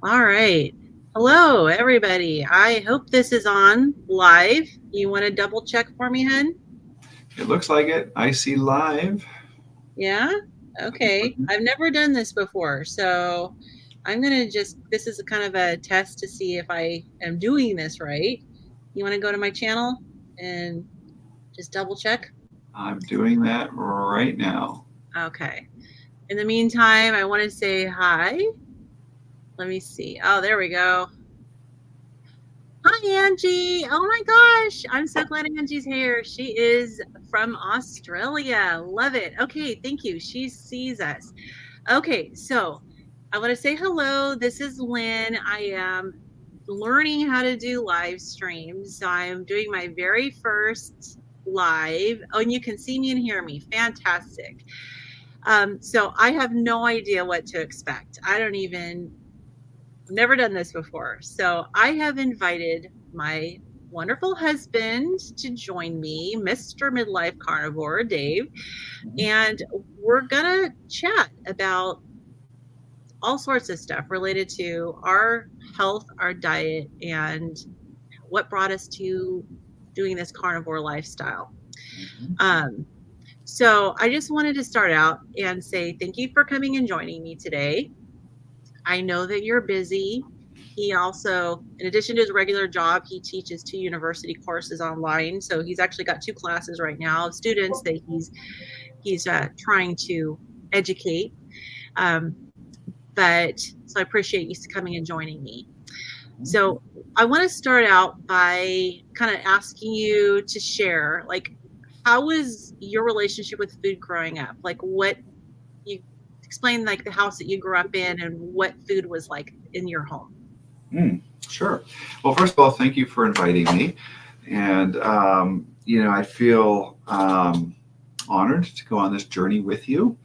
All right. Hello, everybody. I hope this is on live. You want to double check for me, hun? It looks like it. I see live. Yeah? Okay. I've never done this before, so I'm going to this is a kind of a test to see if I am doing this right. You want to go to my channel and just double check? I'm doing that right now. Okay. In the meantime, I want to say hi. Let me see. Oh, there we go. Hi, Angie. Oh my gosh. I'm so glad Angie's here. She is from Australia. Love it. Okay, thank you. She sees us. Okay, so I want to say hello. This is Lynn. I am learning how to do live streams. So I'm doing my very first live. Oh, and you can see me and hear me. Fantastic. So I have no idea what to expect. I don't even never done this before. So I have invited my wonderful husband to join me, Mr. Midlife Carnivore, Dave, and we're going to chat about all sorts of stuff related to our health, our diet, and what brought us to doing this carnivore lifestyle. Um, so I just wanted to start out and say thank you for coming and joining me today. I know that you're busy. He also, in addition to his regular job, he teaches 2 university courses online. So he's actually got 2 classes right now of students that he's trying to educate. Um, but so I appreciate you coming and joining me. So I want to start out by kind of asking you to share, like, how was your relationship with food growing up? Like, what you explain, like the house that you grew up in and what food was like in your home. Sure. Well, first of all, thank you for inviting me. And, I feel honored to go on this journey with you.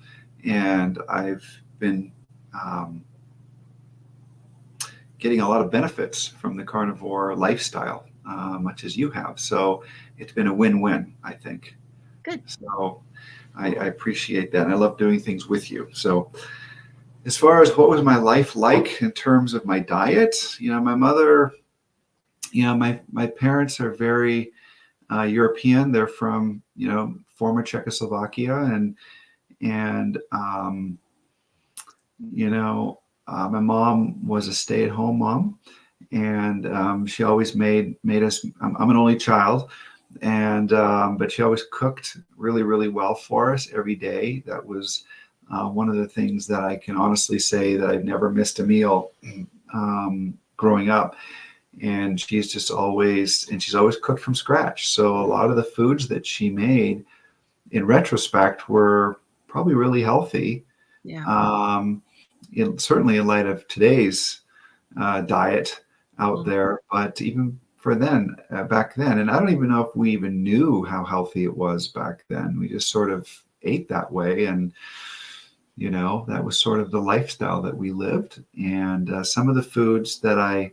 And I've been getting a lot of benefits from the carnivore lifestyle, much as you have. So it's been a win-win, I think. Good. So I appreciate that. And I love doing things with you. So as far as what was my life like in terms of my diet, my mother, my parents are very European. They're from, former Czechoslovakia, and my mom was a stay-at-home mom, and she always made us. I'm an only child, and but she always cooked really, really well for us every day. That was one of the things that I can honestly say that I've never missed a meal growing up. And she's always cooked from scratch. So a lot of the foods that she made, in retrospect, were probably really healthy. Yeah. Certainly in light of today's diet out there, but even for then, back then, and I don't even know if we even knew how healthy it was back then. We just sort of ate that way, and that was sort of the lifestyle that we lived. And some of the foods that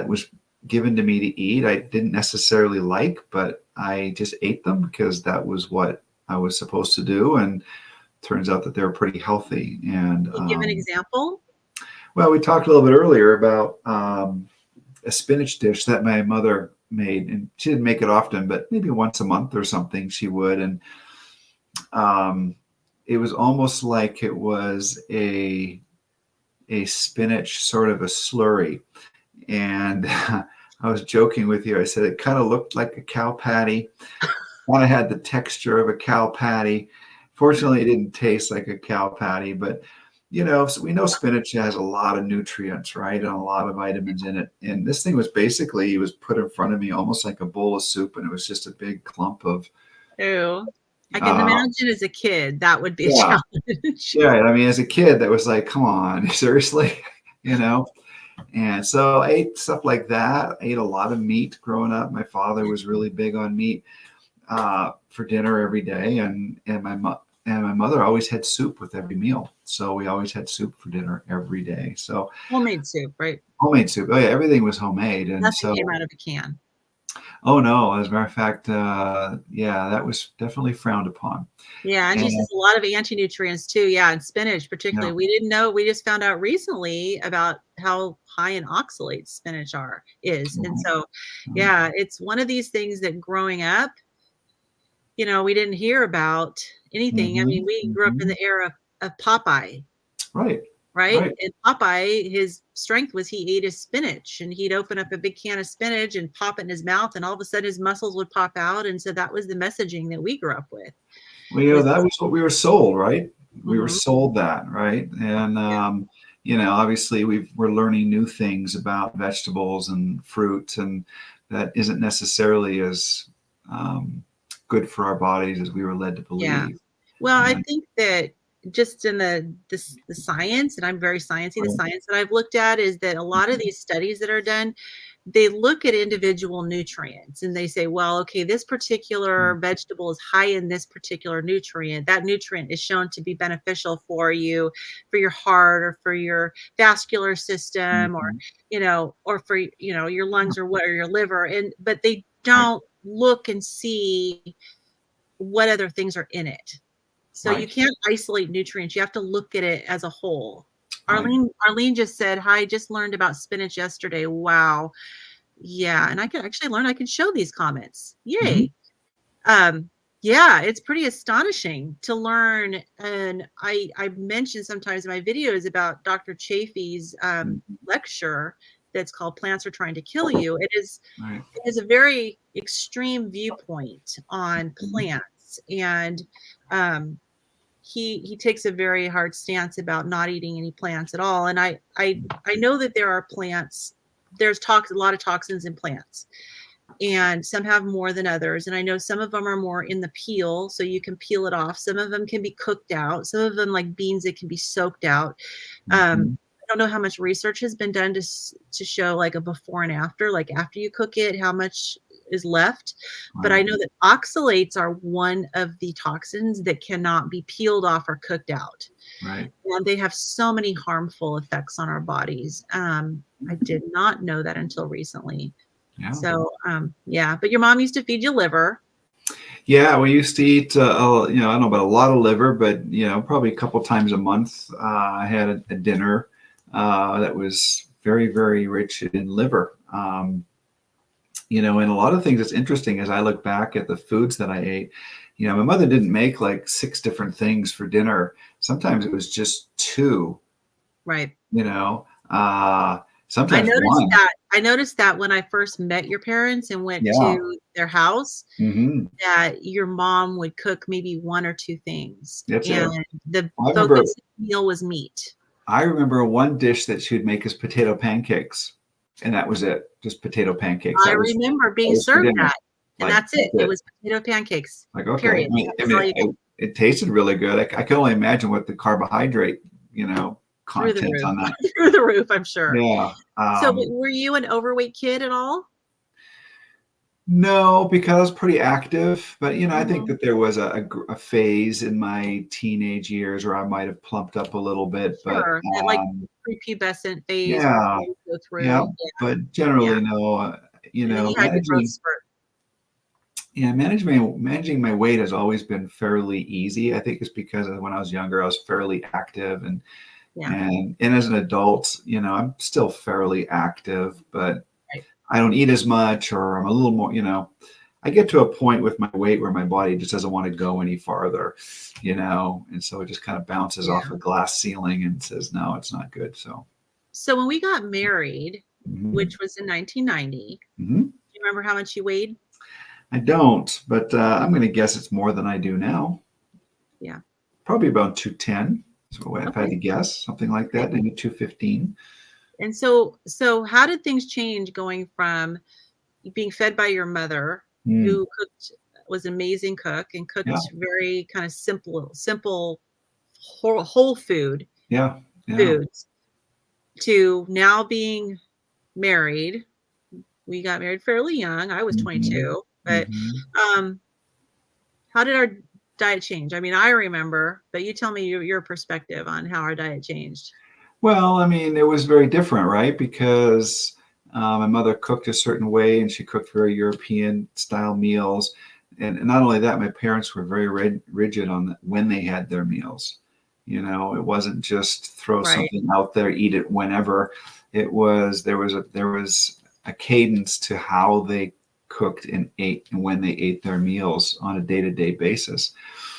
was given to me to eat, I didn't necessarily like, but I just ate them because that was what I was supposed to do. And turns out that they were pretty healthy. And Can you give an example? well, we talked a little bit earlier about a spinach dish that my mother made, and she didn't make it often, but maybe once a month or something she would. And it was almost like it was a spinach sort of a slurry. And I was joking with you. I said it kind of looked like a cow patty. Kind of had the texture of a cow patty. Fortunately, it didn't taste like a cow patty, but so we know spinach has a lot of nutrients, right? And a lot of vitamins in it. And this thing was basically, it was put in front of me almost like a bowl of soup, and it was just a big clump of. Ew. I can imagine as a kid that would be a Yeah. challenge. Yeah. I mean, as a kid, that was like, come on, seriously, And so I ate stuff like that. I ate a lot of meat growing up. My father was really big on meat for dinner every day, and my mother always had soup with every meal. So we always had soup for dinner every day. So Homemade soup, right? homemade soup. Oh yeah, everything was homemade, and Nothing so came out of a can. Oh no, as a matter of fact, yeah, that was definitely frowned upon. Yeah, and she And says a lot of anti-nutrients too. Yeah, and spinach yeah, particularly. We didn't know. We just found out recently about how high in oxalates spinach is. And right, so, right. yeah, it's one of these things that growing up, we didn't hear about anything. I mean, Hmm. we grew up in Hmm. the era of Popeye, Right, right? right. And Popeye, his strength was he ate his spinach and he'd open up a big can of spinach and pop it in his mouth, and all of a sudden his muscles would pop out. And so that was the messaging that we grew up with. Well, Was that was what we were sold, right? We were mhm, sold that, right? And yeah, obviously we're learning new things about vegetables and fruit, and that isn't necessarily as um, good for our bodies as we were led to yeah. believe. Well, I And think that just in the science, and I'm very sciencey, the science that I've looked at is that a lot of these studies that are done, they look at individual nutrients and they say, well, okay, this particular vegetable is high in this particular nutrient. That nutrient is shown to be beneficial for you, for your heart, or for your vascular system, or Mhm. or for your lungs, or what, or your liver. And but they Right, don't look and see what other things are in it. So you right, can't isolate nutrients. You have to look at it as a whole. right. Arlene just said, "Hi, just learned about spinach yesterday." Wow. Yeah, and I can actually learn. I can show these comments. Hmm. Yay. Um, yeah, it's pretty astonishing to learn. And I mentioned sometimes in my videos about Dr. Chafee's lecture that's called "Plants Are Trying to Kill You." Right. It is a very extreme viewpoint on Mhm. plants, and um, he takes a very hard stance about not eating any plants at all. And I know that there are plants. There's a lot of toxins in plants, and some have more than others. And I know some of them are more in the peel, so you can peel it off. Some of them can be cooked out. Some of them, like beans, it can be soaked out. Mhm. I don't know how much research has been done to show like a before and after, like after you cook it, how much is left. But I Right, know that oxalates are one of the toxins that cannot be peeled off or cooked out. right. And they have so many harmful effects on our bodies. I did not know that until recently. Yeah. So, yeah, but your mom used to feed you liver. Yeah, we used to eat, I don't know about a lot of liver, but probably a couple times a month. I had a dinner that was very, very rich in liver. And a lot of things that's interesting as I look back at the foods that I ate. My mother didn't make like six different things for dinner. Sometimes it was just two. Right. You know, I sometimes noticed one. that. I noticed that when I first met your parents and went Yeah. to their house, Hmm. that your mom would cook maybe one or two things, That's it. and the I remember. focus of the meal was meat. I remember one dish that she would make is potato pancakes, and that was it. Just potato pancakes. I That was remember that being was for served dinner. that, and Like that's it. that's It it. was potato pancakes, Like okay. period. That's all It, you got. it tasted really good. I can only imagine what the carbohydrate, Through the content roof. on that. Through the roof, I'm sure. Yeah. So, were you an overweight kid at all? No, because I was pretty active, but I think Mhm. that there was a phase in my teenage years where I might have plumped up a little bit, but Sure. That, like, prepubescent phase where yeah, boys go yeah. through. But Yeah, generally, no. and then you had your growth Managing, spurt. yeah, managing my weight has always been fairly easy. I think it's because when I was younger, I was fairly active, and Yeah, and as an adult, I'm still fairly active, but right. I don't eat as much, or I'm a little more, I get to a point with my weight where my body just doesn't want to go any farther, and so it just kind of bounces off Yeah. a glass ceiling and says, no, it's not good. So, So when we got married, mhm, which was in 1990, mhm. do you remember how much you weighed? I don't, but I'm going to guess it's more than I do now. Yeah. Probably about 210. So if I had Okay. to guess, something like Okay. that, maybe 215. And so how did things change going from being fed by your mother, Mm, who was an amazing cook and yeah, cooked very kind of simple whole yeah, yeah. foods, to now being married? We got married fairly young. I was Hmm. 22, but Hmm. um, how did our diet change? I mean, I remember, but you tell me your perspective on how our diet changed. Well, I mean, it was very different, right? Because My mother cooked a certain way, and she cooked very European style meals. And not only that, my parents were very rigid on when they had their meals. It wasn't just throw Right. something out there, eat it whenever. There was a cadence to how they cooked and ate and when they ate their meals on a day-to-day basis.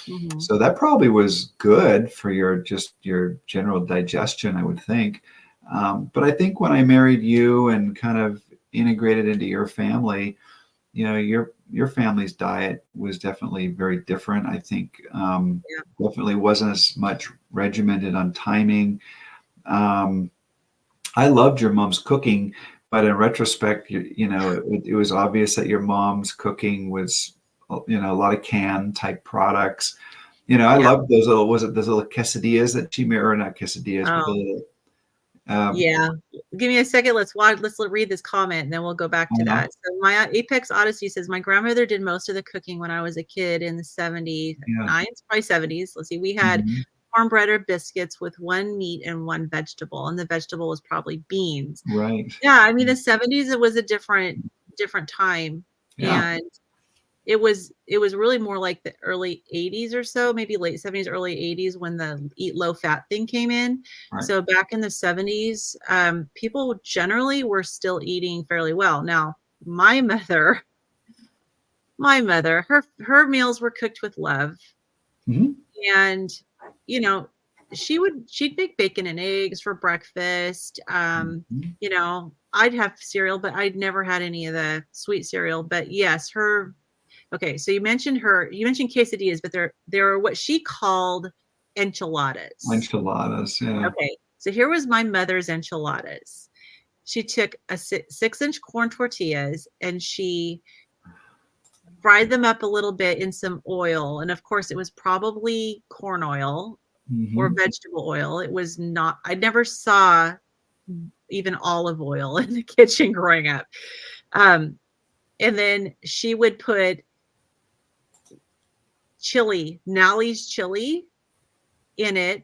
Mm-hmm. So that probably was good for your general digestion, I would think. But I think when I married you and kind of integrated into your family, your family's diet was definitely very different. I think definitely wasn't as much regimented on timing. I loved your mom's cooking, but in retrospect, it was obvious that your mom's cooking was, a lot of canned type products. I Yeah. loved those little quesadillas that she made, or not quesadillas, but the Oh, little, um, yeah. Give me a second. Let's read this comment and then we'll go back to uh, that. So my Apex Odyssey says, my grandmother did most of the cooking when I was a kid in the 70s, yeah. probably 70s. Let's see. We had Mhm. cornbread or biscuits with one meat and one vegetable. And the vegetable was probably beans. Right. Yeah. I mean, the 70s, it was a different time. Yeah. And it was really more like the early 80s or so, maybe late 70s, early 80s when the eat low fat thing came in. Right. So back in the 70s, people generally were still eating fairly well. Now, her meals were cooked with love. Mhm. And, she'd make bacon and eggs for breakfast. Mhm. I'd have cereal, but I'd never had any of the sweet cereal. But yes, okay, so you mentioned quesadillas, but they're what she called enchiladas. Enchiladas. Yeah. Okay, so here was my mother's enchiladas. She took a 6-inch corn tortillas and she fried them up a little bit in some oil. And of course, it was probably corn oil or Hmm. vegetable oil. It was not, I never saw even olive oil in the kitchen growing up. Um, and then she would put Nally's chili in it.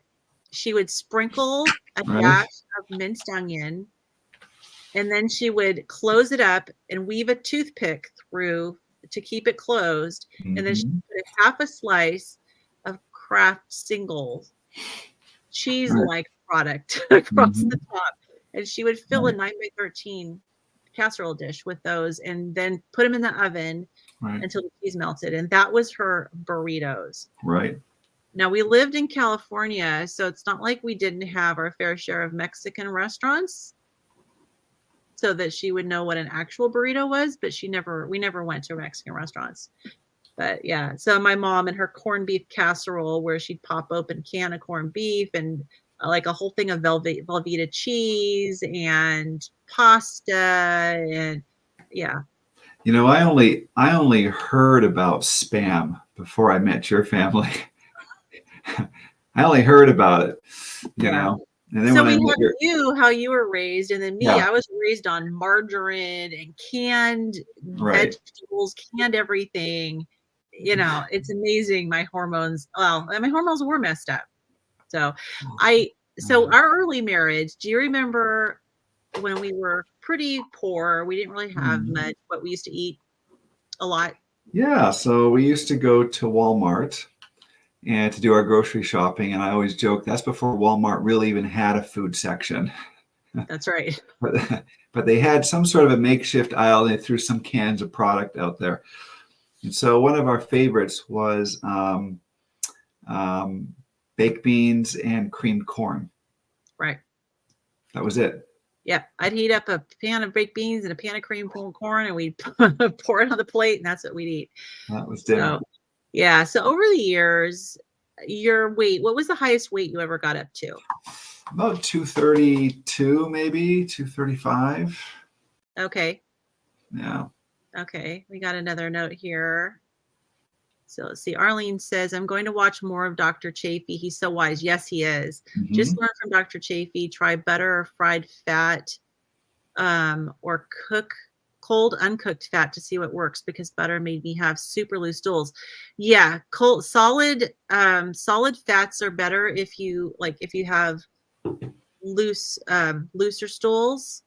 She would sprinkle a Right. dash of minced onion, and then she would close it up and weave a toothpick through to keep it closed. And then she Hmm. put a half a slice of Kraft single Right. cheese-like product across Hmm. the top. And she would fill a Right. 9 by 13 casserole dish with those and then put them in the oven Right. until the cheese melted. And that was her burritos. Right. Now, we lived in California, so it's not like we didn't have our fair share of Mexican restaurants so that she would know what an actual burrito was, but we never went to Mexican restaurants. But yeah, so my mom and her corned beef casserole where she'd pop open a can of corned beef and like a whole thing of Velveeta cheese and pasta and yeah. I only heard about Spam before I met your family. I only heard about it, Yeah. and then So when I we met have your, you, how you were raised, and then me, yeah, I was raised on margarine and canned right. vegetables, canned everything. It's amazing my hormones. Well, and my hormones were messed up. So I so our early marriage, do you remember when we were pretty poor? We didn't really have Mhm. much, but we used to eat a lot. Yeah, so we used to go to Walmart and to do our grocery shopping, and I always joke that's before Walmart really even had a food section. That's right. but but they had some sort of a makeshift aisle. They threw some cans of product out there, and so one of our favorites was um, baked beans and creamed corn. Right. That was it. Yeah, I'd heat up a pan of baked beans and a pan of cream corn, and we'd pour it on the plate, and that's what we'd eat. That was dinner. So, yeah. So over the years, your weight, what was the highest weight you ever got up to? About 232, maybe 235. Okay. Yeah. Okay. We got another note here. So let's see. Arlene says, I'm going to watch more of Dr. Chafee. He's so wise. Yes, he is. Hmm. Just learn from Dr. Chafee. Try butter or fried fat, or cook cold uncooked fat to see what works because butter made me have super loose stools. Yeah, solid fats are better if you have looser stools.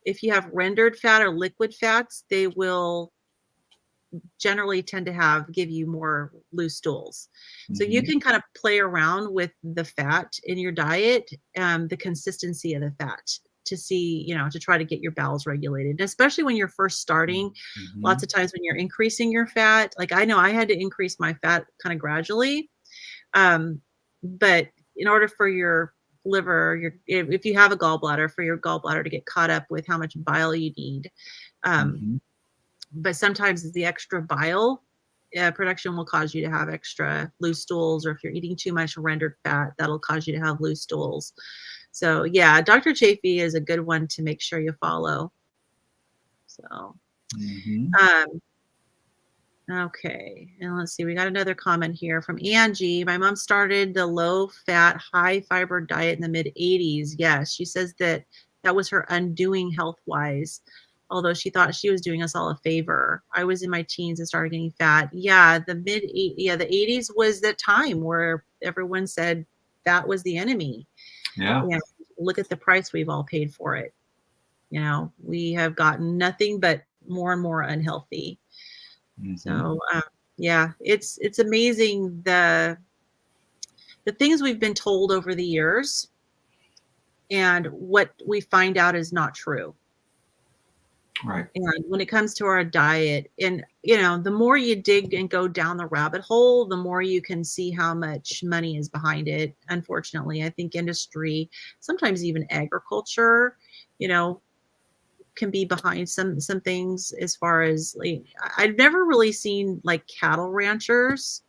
if you have rendered fat or liquid fats, they will generally tend to give you more loose stools. So you can kind of play around with the fat in your diet, the consistency of the fat, to see, to try to get your bowels regulated. And especially when you're first starting, lots of times when you're increasing your fat, like I know I had to increase my fat kind of gradually. But in order for your liver, if you have a gallbladder, for your gallbladder to get caught up with how much bile you need, but sometimes the extra bile production will cause you to have extra loose stools, or if you're eating too much rendered fat, that'll cause you to have loose stools. So yeah, Dr. Chafee is a good one to make sure you follow. So, okay, and let's see, we got another comment here from Angie. My mom started the low-fat, high-fiber diet in the mid-'80s. Yes, she says that was her undoing health-wise, although she thought she was doing us all a favor. I was in my teens and started getting fat. Yeah, the '80s was the time where everyone said that was the enemy. Yeah. And look at the price we've all paid for it. We have gotten nothing but more and more unhealthy. So yeah, it's amazing the things we've been told over the years and what we find out is not true. Right. And when it comes to our diet, and the more you dig and go down the rabbit hole, the more you can see how much money is behind it. Unfortunately, I think industry, sometimes even agriculture, can be behind some things, as far as, like, I've never really seen like cattle ranchers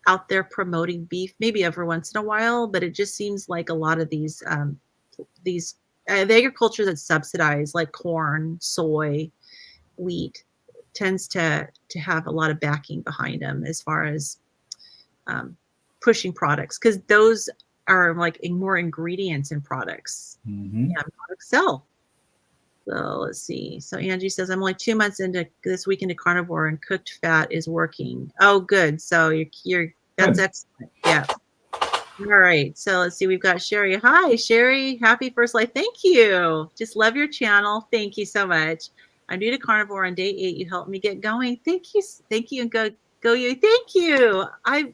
out there promoting beef, maybe every once in a while, but it just seems like a lot of these the agriculture that's subsidized, like corn, soy, wheat, tends to have a lot of backing behind them, as far as pushing products, because those are like more ingredients in products. And products sell. So let's see. So Angie says, I'm only 2 months into this week into carnivore, and cooked fat is working. Oh, good. So you're that's excellent. Yeah. All right. So let's see. We've got Sherry. Hi, Sherry. Happy first life. Thank you. Just love your channel. Thank you so much. I'm new to carnivore on day 8. You helped me get going. Thank you. Thank you. And go you. Thank you.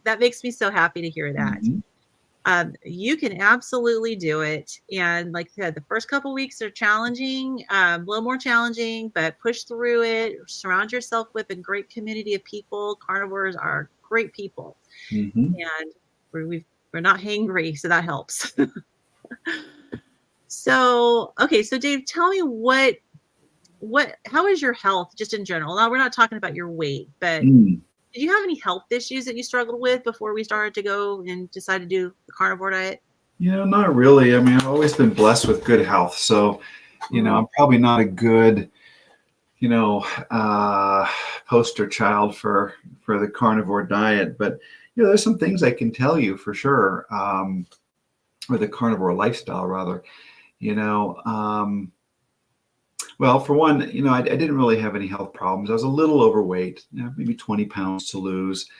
That makes me so happy to hear that. You can absolutely do it. And like I said, the first couple of weeks are challenging, a little more challenging, but push through it. Surround yourself with a great community of people. Carnivores are great people. And we're not hangry, so that helps. So, okay. So Dave, tell me how is your health just in general? Now, we're not talking about your weight, but did you have any health issues that you struggled with before we started to go and decide to do the carnivore diet? Not really. I mean, I've always been blessed with good health. So, I'm probably not a good, poster child for the carnivore diet. But, there's some things I can tell you for sure, or the carnivore lifestyle, rather. Well, for one, I didn't really have any health problems. I was a little overweight, maybe 20 pounds to lose.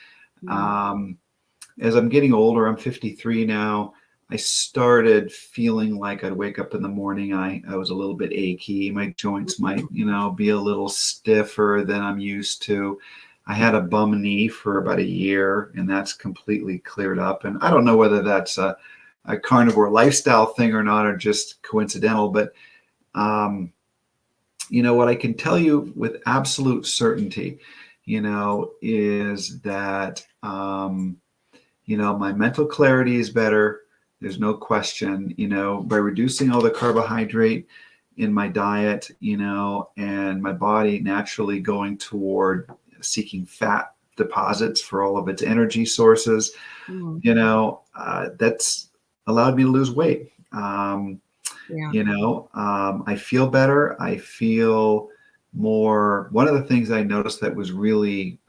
As I'm getting older, I'm 53 now, I started feeling like I'd wake up in the morning and I was a little bit achy. My joints might, be a little stiffer than I'm used to. I had a bum knee for about a year, and that's completely cleared up. And I don't know whether that's a carnivore lifestyle thing or not, or just coincidental, but what I can tell you with absolute certainty, is that, my mental clarity is better. There's no question, by reducing all the carbohydrate in my diet, and my body naturally going toward seeking fat deposits for all of its energy sources, that's allowed me to lose weight. I feel better. I feel more. One of the things I noticed that was really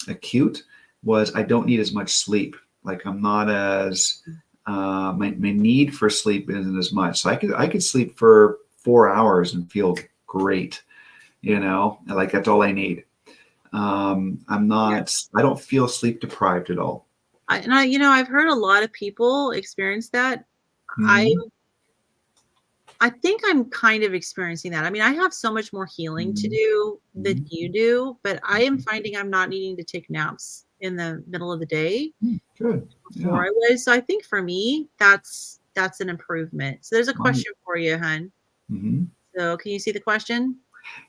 acute was I don't need as much sleep. Like, I'm not as my need for sleep isn't as much. So I could sleep for 4 hours and feel great. Like, that's all I need. I'm not. I don't feel sleep deprived at all. I've heard a lot of people experience that. I think I'm kind of experiencing that. I mean, I have so much more healing to Mhm. do than Mhm. you do, but I am Mhm. finding I'm not needing to take naps in the middle of the day Good. before Yeah. I was. So I think for me, that's an improvement. So there's a Right. question for you, hun. Mhm. So can you see the question?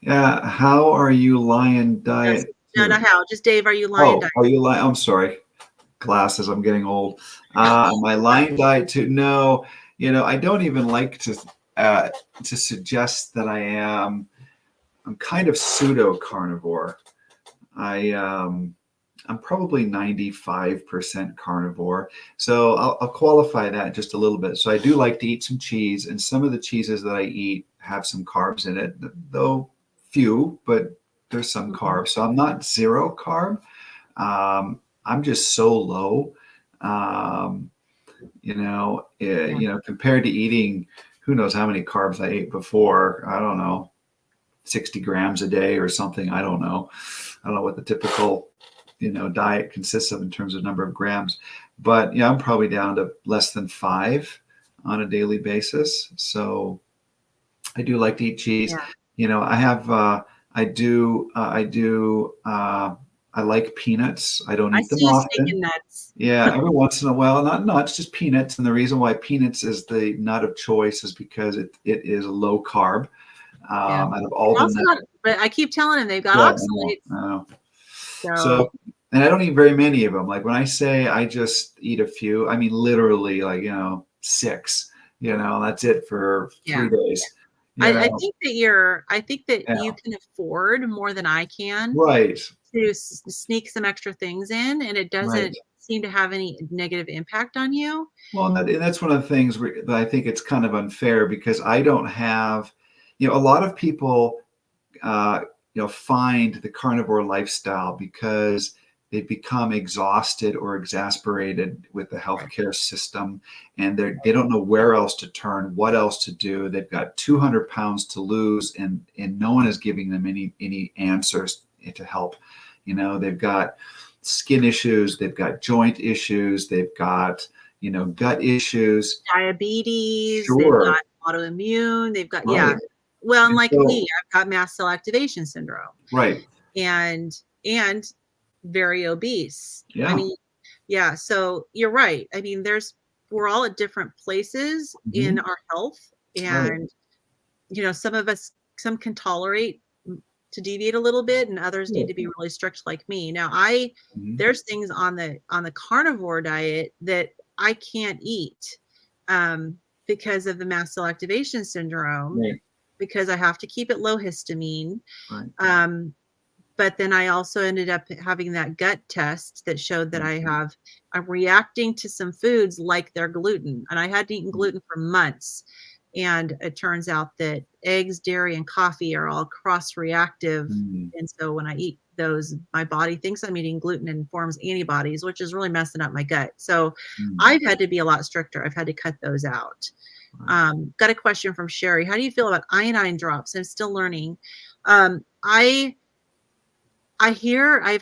Yeah. How are you lying Yes. diet No, to? not how. Just Dave, are you lying Oh, diet? are you lying? I'm sorry. Glasses. I'm getting old. My Sorry. lying diet to? No. I don't even like uh, to suggest that I am. I'm kind of pseudo carnivore. I I'm probably 95% carnivore. So I'll qualify that just a little bit. So I do like to eat some cheese, and some of the cheeses that I eat have some carbs in it, though few, but there's some Mhm. carbs. So I'm not zero carb. I'm just so low. Um, Yeah. compared to eating, who knows how many carbs I ate before. I don't know, 60 grams a day or something. I don't know. I don't know what the typical, diet consists of in terms of number of grams. But yeah, I'm probably down to less than 5 on a daily basis. So I do like to eat cheese. Yeah. I have, I like peanuts. I don't I eat them see you snaking often. nuts. Yeah, every once in a while, not nuts, just peanuts. And the reason why peanuts is the nut of choice is because it is low carb. Yeah. Out of all the Also nuts, got, but I keep telling him they've got yeah, I know, oxalates. I know. So So, and I don't eat very many of them. Like when I say I just eat a few, I mean literally like, 6, that's it for yeah. 3 days, I think that I think that yeah, you can afford more than I can right, to sneak some extra things in, and it right. doesn't seem to have any negative impact on you. Well, and that's one of the things that I think it's kind of unfair because I don't have, a lot of people uh, find the carnivore lifestyle because they become exhausted or exasperated with the healthcare system, and they don't know where else to turn, what else to do. They've got 200 pounds to lose, and no one is giving them any answers to help. They've got skin issues, they've got joint issues, they've got gut issues. Diabetes, they've Sure, got autoimmune, they've got right. yeah. Well, and And like so, me, I've got mast cell activation syndrome right, and and very obese. I yeah. mean, yeah, so you're right. I mean, we're all at different places in Mhm. our health, Right. and some can tolerate to deviate a little bit, and others need Sure. to be really strict like me. Now, Mhm. there's things on the carnivore diet that I can't eat um, because of the mast cell activation syndrome, Right. because I have to keep it low histamine. Right. Um, but then I also ended up having that gut test that showed that Right. I'm reacting to some foods like their gluten, and I hadn't eaten gluten for months. And it turns out that eggs, dairy, and coffee are all cross-reactive. Mm. And so when I eat those, my body thinks I'm eating gluten and forms antibodies, which is really messing up my gut. So Mm. I've had to be a lot stricter. I've had to cut those out. Right. Got a question from Sherry. How do you feel about iodine drops? I'm still learning. I've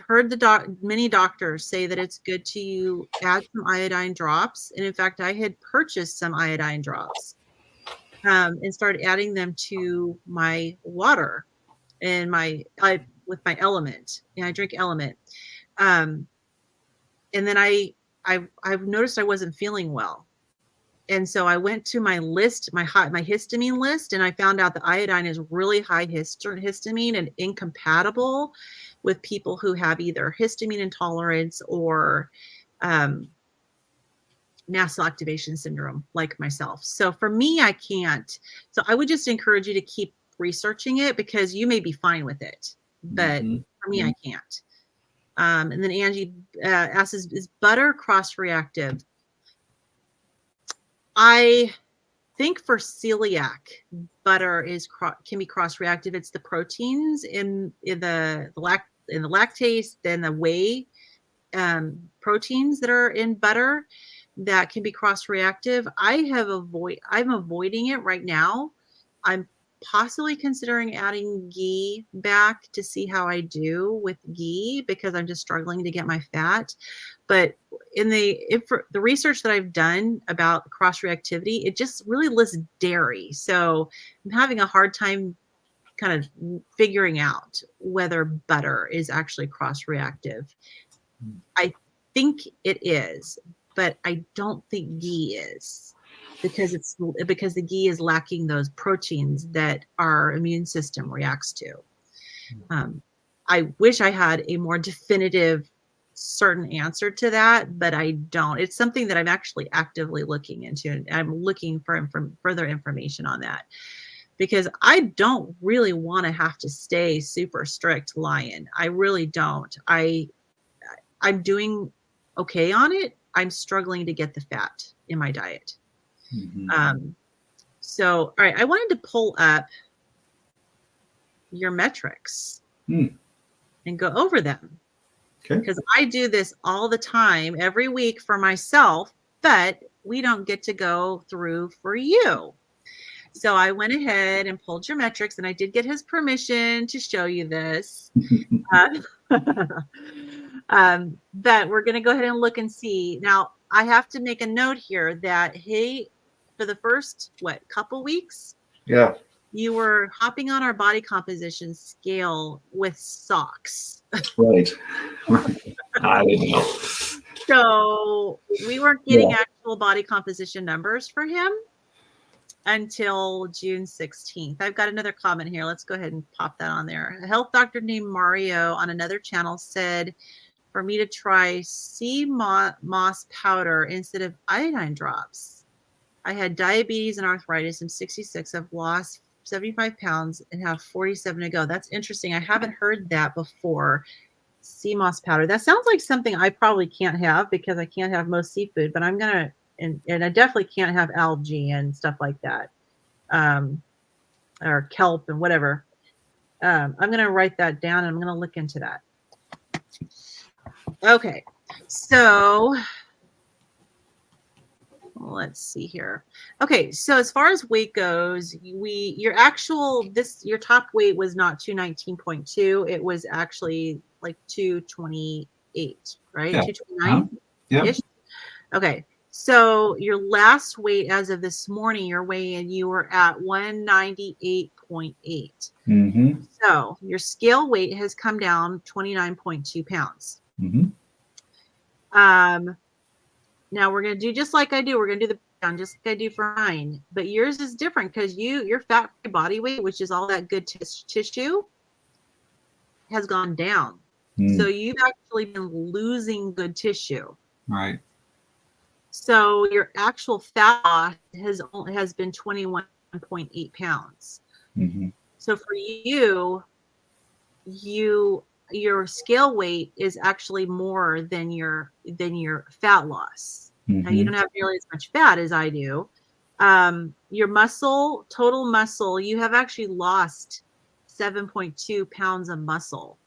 heard many doctors say that it's good to add some iodine drops. And in fact, I had purchased some iodine drops and started adding them to my water and with my element. And I drink element. Um, and then I've noticed I wasn't feeling well. And so I went to my list, my histamine list, and I found out that iodine is really high histamine and incompatible with people who have either histamine intolerance or um, mast cell activation syndrome, like myself. So for me, I can't. So I would just encourage you to keep researching it because you may be fine with it, but Mhm. for me, I can't. And then Angie asks, is butter cross-reactive? I think for celiac, butter can be cross-reactive. It's the proteins in the lactase, then the whey proteins that are in butter that can be cross-reactive. I'm avoiding it right now. I'm possibly considering adding ghee back to see how I do with ghee because I'm just struggling to get my fat. But in the research that I've done about cross reactivity, it just really lists dairy. So I'm having a hard time kind of figuring out whether butter is actually cross reactive. I think it is, but I don't think ghee is, because the ghee is lacking those proteins that our immune system reacts to. I wish I had a more definitive, certain answer to that, but I don't. It's something that I'm actually actively looking into, and I'm looking for further information on that, because I don't really want to have to stay super strict lion. I really don't. I'm doing okay on it. I'm struggling to get the fat in my diet. So, all right, I wanted to pull up your metrics and go over them. Okay. Because I do this all the time, every week for myself, but we don't get to go through for you. So I went ahead and pulled your metrics, and I did get his permission to show you this. But we're going to go ahead and look and see. Now, I have to make a note here that, hey, for the first, couple weeks? Yeah. You were hopping on our body composition scale with socks. Right. I didn't know. So we weren't getting actual body composition numbers for him until June 16th. I've got another comment here. Let's go ahead and pop that on there. A health doctor named Mario on another channel said for me to try sea moss powder instead of iodine drops. I had diabetes and arthritis. I'm 66. I've lost 75 pounds and have 47 to go. That's interesting. I haven't heard that before. Sea moss powder. That sounds like something I probably can't have, because I can't have most seafood, but I'm going to, and I definitely can't have algae and stuff like that, or kelp and whatever. I'm going to write that down, and I'm going to look into that. Okay, so let's see here. Okay, so as far as weight goes, your top weight was not 219.2. It was actually like 228, right? Yeah. 229. Yeah. Okay. So your last weight as of this morning, your weigh-in, you were at 198.8. So your scale weight has come down 29.2 pounds. Now we're going to do just like I do. We're going to do the breakdown just like I do for mine. But yours is different, because your fat-free body weight, which is all that good tissue, has gone down. So you've actually been losing good tissue. Right. So your actual fat loss has been 21.8 pounds. So for you, your scale weight is actually more than your fat loss. Now you don't have nearly as much fat as I do. Your total muscle, you have actually lost 7.2 pounds of muscle.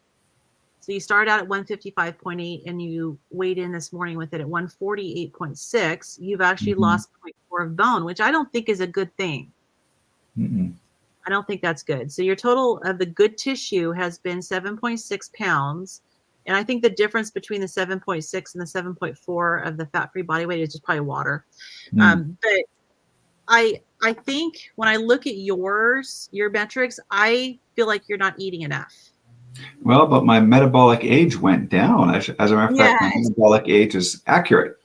So you started out at 155.8 and you weighed in this morning with it at 148.6. You've actually lost 0.4 of bone, which I don't think is a good thing. I don't think that's good. So your total of the good tissue has been 7.6 pounds. And I think the difference between the 7.6 and the 7.4 of the fat-free body weight is just probably water. But I think when I look at your metrics, I feel like you're not eating enough. Well, but my metabolic age went down. As a matter of fact, my metabolic age is accurate.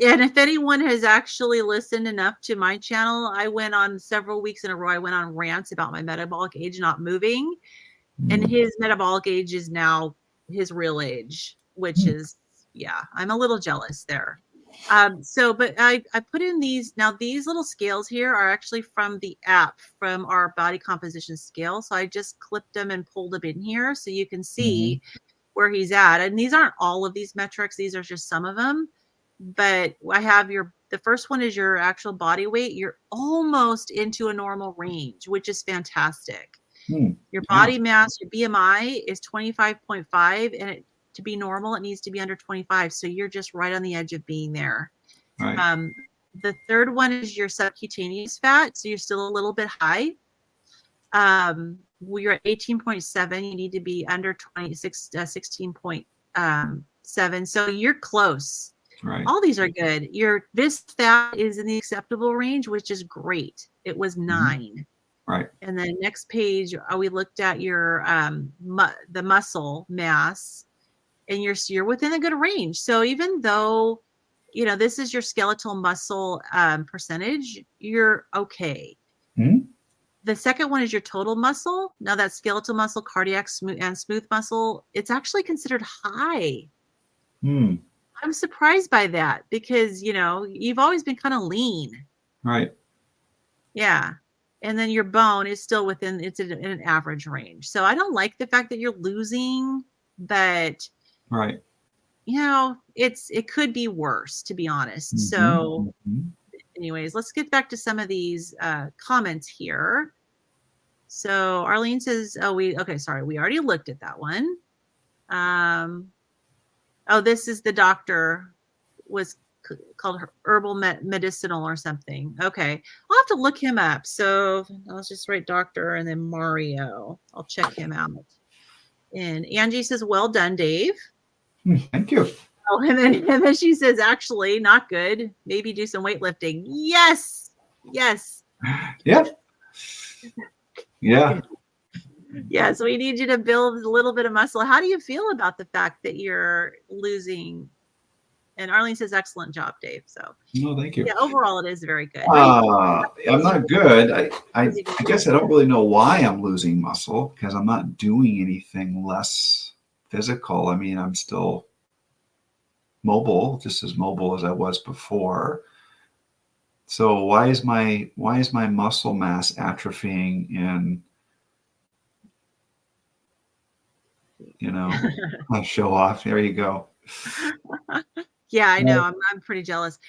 And if anyone has actually listened enough to my channel, I went on several weeks in a row. I went on rants about my metabolic age not moving. And his metabolic age is now his real age, which is, I'm a little jealous there. But I put in these little scales here are actually from the app, from our body composition scale. So I just clipped them and pulled them in here so you can see where he's at. And these aren't all of these metrics. These are just some of them. But I have the first one is your actual body weight. You're almost into a normal range, which is fantastic. Your body mass, your BMI is 25.5, and to be normal, it needs to be under 25. So you're just right on the edge of being there. Right. The third one is your subcutaneous fat. So you're still a little bit high. You're at 18.7. You need to be under 16.7. So you're close. Right. All these are good. Your vis fat is in the acceptable range, which is great. It was 9. Right. And then next page, we looked at your the muscle mass, and you're within a good range. So even though, you know, this is your skeletal muscle percentage, you're okay. Mhm. The second one is your total muscle. Now that skeletal muscle, cardiac, smooth muscle, it's actually considered high. Hmm. I'm surprised by that because, you know, you've always been kind of lean. Right. Yeah. And then your bone is still within, it's in an average range. So I don't like the fact that you're losing, but Right. you know, it could be worse, to be honest. So Mhm. anyways, let's get back to some of these comments here. So Arlene says, okay, sorry, we already looked at that one. Oh, this is the doctor was called herbal medicinal or something. Okay, I'll have to look him up. So I'll just write doctor and then Mario. I'll check him out. And Angie says, well done, Dave. Thank you. Oh, and then she says, actually, not good. Maybe do some weightlifting. Yes. Yes. Yeah. Yeah. Yeah. So we need you to build a little bit of muscle. How do you feel about the fact that you're losing? And Arlene says, excellent job, Dave. So No, thank you. yeah, overall it is very good. I'm not good. I guess I don't really know why I'm losing muscle because I'm not doing anything less physical. I mean, I'm still mobile, just as mobile as I was before. So why is my muscle mass atrophying and, you know, I'll show off. There you go. Yeah, I know. I'm pretty jealous.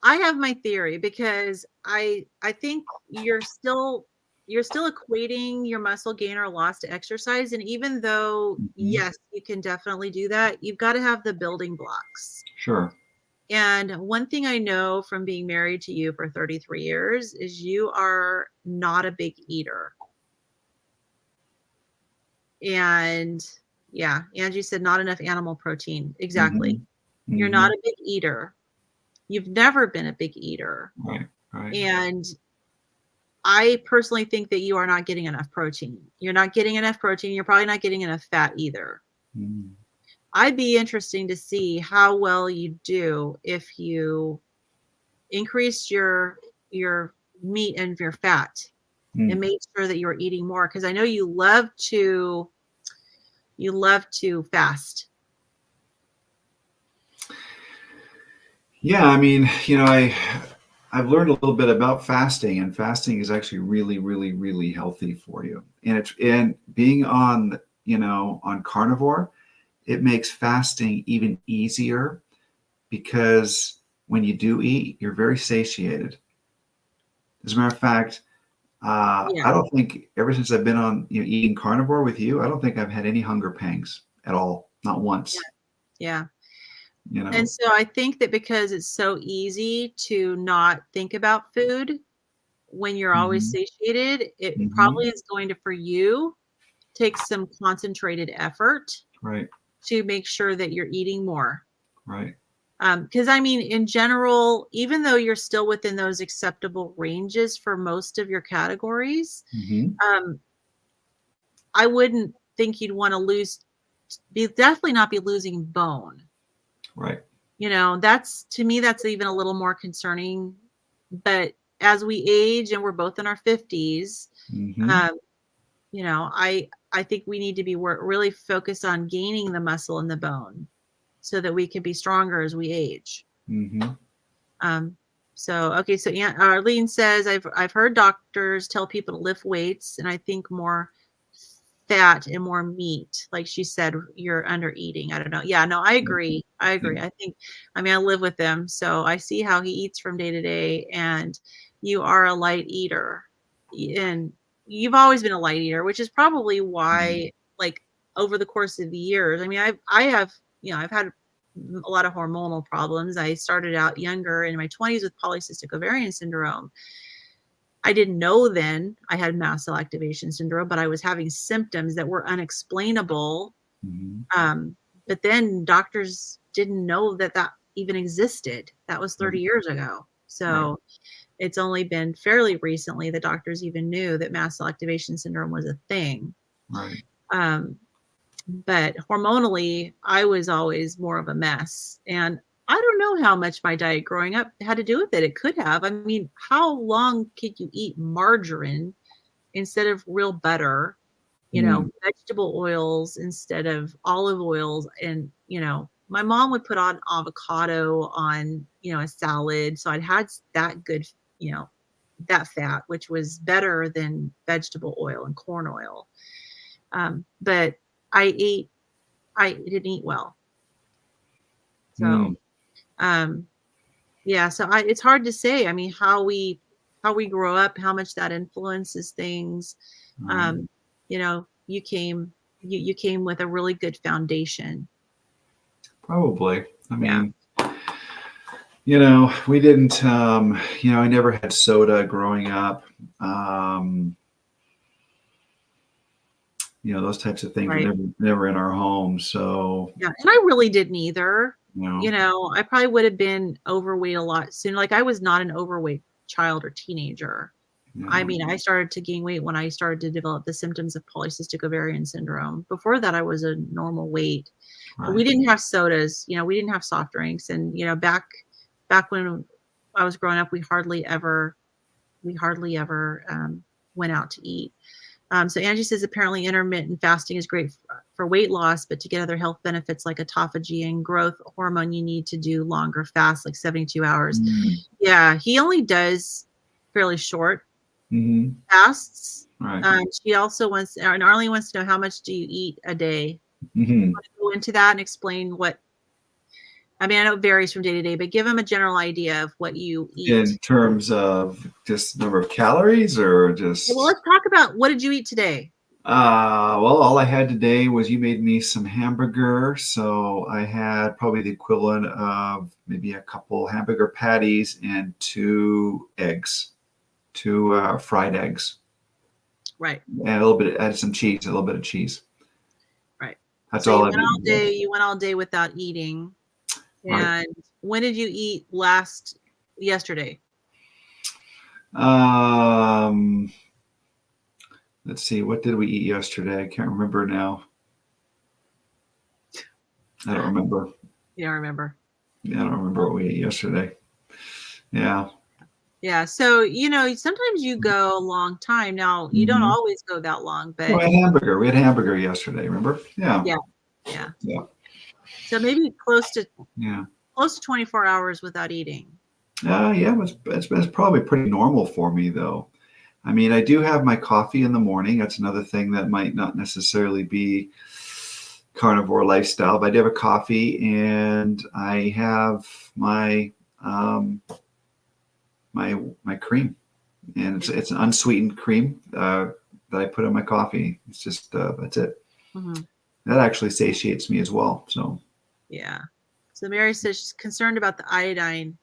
I have my theory because I think you're still equating your muscle gain or loss to exercise. And even though, yes, you can definitely do that, you've got to have the building blocks. Sure. And one thing I know from being married to you for 33 years is you are not a big eater. And yeah, Angie said not enough animal protein. Exactly. You're not a big eater. You've never been a big eater. Right. Right. And I personally think that you are not getting enough protein. You're not getting enough protein. You're probably not getting enough fat either. I'd be interesting to see how well you do if you increase your meat and your fat and make sure that you're eating more, because I know you love to fast. Yeah, I mean, you know, I've learned a little bit about fasting, and fasting is actually really, really, really healthy for you. And being on, you know, on carnivore, it makes fasting even easier because when you do eat, you're very satiated. As a matter of fact, I don't think ever since I've been on, you know, eating carnivore with you, I don't think I've had any hunger pangs at all, not once. Yeah. You know. And so I think that because it's so easy to not think about food when you're always satiated, it probably is going to, for you, take some concentrated effort to make sure that you're eating more. Right. Because I mean, in general, even though you're still within those acceptable ranges for most of your categories, I wouldn't think you'd want to definitely not be losing bone. Right. You know, that's, to me, that's even a little more concerning. But as we age and we're both in our 50s, you know, I think we need to be really focused on gaining the muscle and the bone so that we can be stronger as we age. So, okay. So Arlene says, I've heard doctors tell people to lift weights, and I think more fat and more meat. Like she said, you're under eating. I don't know. Yeah, no, I agree. I think, I mean, I live with him, so I see how he eats from day to day, and you are a light eater, and you've always been a light eater, which is probably why, like, over the course of the years, I mean, I have, you know, I've had a lot of hormonal problems. I started out younger in my 20s with polycystic ovarian syndrome. I didn't know then I had mast cell activation syndrome, but I was having symptoms that were unexplainable. But then doctors didn't know that even existed. That was 30 years ago. So Right. it's only been fairly recently that doctors even knew that mast cell activation syndrome was a thing. Right. Um, but hormonally, I was always more of a mess. And I don't know how much my diet growing up had to do with it. It could have. I mean, how long could you eat margarine instead of real butter? Vegetable oils instead of olive oils. And, my mom would put on avocado on, a salad. So I'd had that good, that fat, which was better than vegetable oil and corn oil. But I didn't eat well. So, Mm. yeah, so it's hard to say. I mean, how we grow up, how much that influences things. Right. You came with a really good foundation. Probably. I Yeah. mean, we didn't, I never had soda growing up. Those types of things were Right. never in our home. So, Yeah. And I really didn't either. you I probably would have been overweight a lot sooner. Like I was not an overweight child or teenager. I know, mean, I started to gain weight when I started to develop the symptoms of polycystic ovarian syndrome. Before that, I was a normal weight. But we right. didn't have sodas, we didn't have soft drinks. And, back when I was growing up, we hardly ever went out to eat. So Angie says apparently intermittent fasting is great for weight loss, but to get other health benefits like autophagy and growth hormone, you need to do longer fasts, like 72 hours. Mm. Yeah, he only does fairly short Mm-hmm. fasts. Right. She also wants, and Arlene wants to know, how much do you eat a day? Mm-hmm. Want to go into that and explain I know it varies from day to day, but give them a general idea of what you In eat. terms of just number of calories or Okay, well, just, let's talk about, what did you eat today? well, all I had today was, you made me some hamburger. So I had probably the equivalent of maybe a couple hamburger patties and two eggs, two fried eggs, Right, and a little bit, added some cheese, a little bit of cheese. right. That's So all you I've went all eaten today. day. You went all day without eating. Right. And when did you eat yesterday? Um, let's see, what did we eat yesterday? I can't remember now. I don't remember. You don't remember. Yeah, I don't remember what we ate yesterday. Yeah. Yeah. So, sometimes you go a long time. Now, you don't Mm-hmm. always go that long, Oh, but we had hamburger. We had hamburger yesterday. Remember? Yeah. yeah. Yeah. Yeah. So maybe Yeah. close to 24 hours without eating. Yeah. It's probably pretty normal for me, though. I mean, I do have my coffee in the morning. That's another thing that might not necessarily be carnivore lifestyle, but I do have a coffee, and I have my my cream, and it's an unsweetened cream that I put in my coffee. It's just that's it. Mm-hmm. That actually satiates me as well. So Yeah. So Mary says she's concerned about the iodine.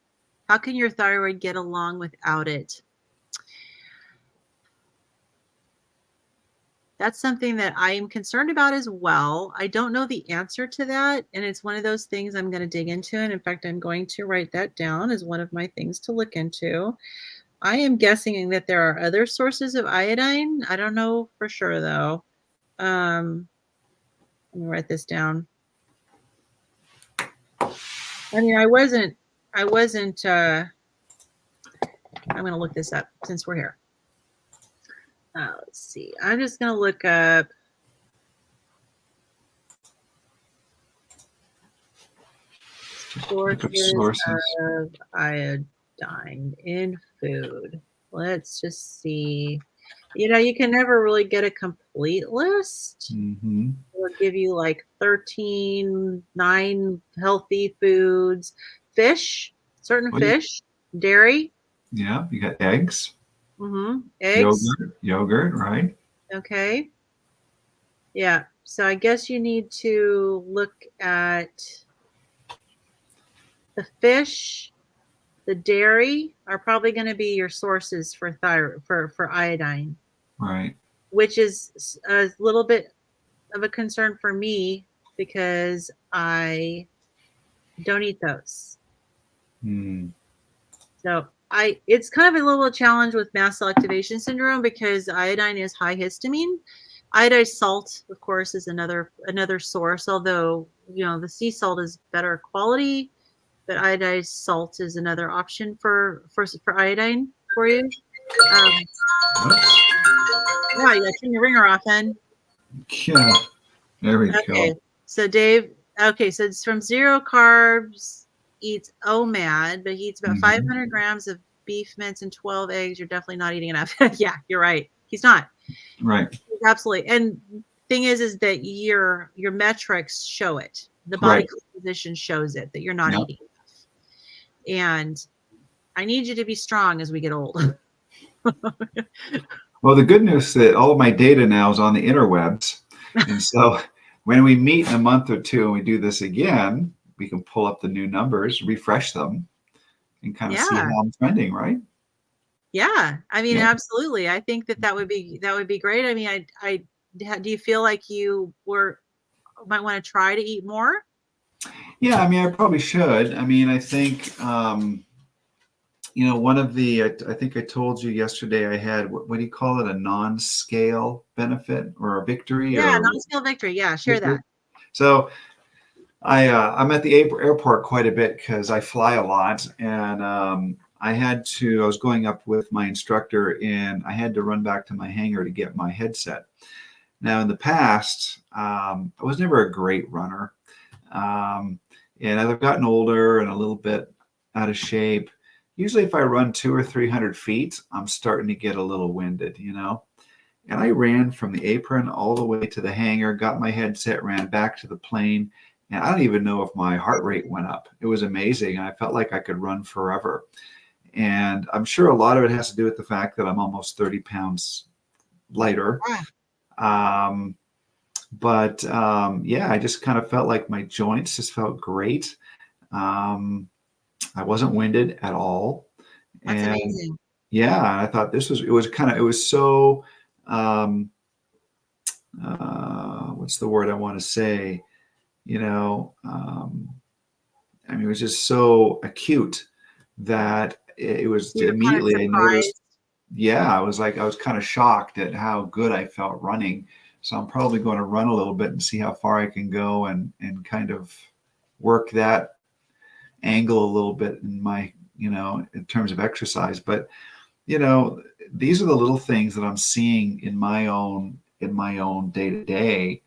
How can your thyroid get along without it? That's something that I am concerned about as well. I don't know the answer to that. And it's one of those things I'm going to dig into. And in fact, I'm going to write that down as one of my things to look into. I am guessing that there are other sources of iodine. I don't know for sure, though. Let me write this down. I mean, I wasn't, I'm going to look this up since we're here. Let's see. I'm just going to look up sources of iodine in food. Let's just see. You can never really get a complete list. mm-hmm. It'll give you like 9 healthy foods, fish, certain fish, dairy. Yeah, you got eggs, Eggs. yogurt, right? Okay. Yeah. So I guess you need to look at the fish, the dairy are probably going to be your sources for thyroid for iodine, Right. which is a little bit of a concern for me because I don't eat those. Hmm. So it's kind of a little challenge with mast cell activation syndrome because iodine is high histamine. Iodized salt, of course, is another source, although the sea salt is better quality, but iodized salt is another option for iodine for you. Um, yeah, you gotta turn your ringer off, then. Yeah, there we go. Okay, so Dave. Okay, so it's from zero carbs. Eats OMAD, but he eats about Mhm. 500 grams of beef mince and 12 eggs. You're definitely not eating enough. Yeah, you're right. He's not. Right, Absolutely. And thing is that your metrics show it. The body right. composition shows it that you're not Yeah. eating enough. And I need you to be strong as we get old. Well, the good news is that all of my data now is on the interwebs. And so when we meet in a month or two and we do this again, we can pull up the new numbers, refresh them, and kind of see Yeah. how I'm trending, right? Yeah. I mean, Yeah. absolutely. I think that would be great. I mean, do you feel like you might want to try to eat more? Yeah, I mean, I probably should. I mean, I think, one of I think I told you yesterday I had, what do you call it, a non-scale benefit or a victory Yeah, or non-scale victory. Yeah, share victory. that. So I'm at the airport quite a bit because I fly a lot, and I was going up with my instructor, and I had to run back to my hangar to get my headset. Now, in the past, I was never a great runner, um, and as I've gotten older and a little bit out of shape, usually if I run 200 or 300 feet, I'm starting to get a little winded. And I ran from the apron all the way to the hangar, got my headset, ran back to the plane. And I don't even know if my heart rate went up. It was amazing. I felt like I could run forever. And I'm sure a lot of it has to do with the fact that I'm almost 30 pounds lighter. Yeah, Um, but yeah, I just kind of felt like my joints just felt great. Um, I wasn't winded at all. that's And amazing. yeah, I thought it was so, um, what's the word I want to say? You know, um, I mean, it was just so acute that it was You were kind of immediately I noticed. surprised. Yeah, I was kind of shocked at how good I felt running. So I'm probably going to run a little bit and see how far I can go and kind of work that angle a little bit in my, in terms of exercise. But, you know, these are the little things that I'm seeing in my own day to day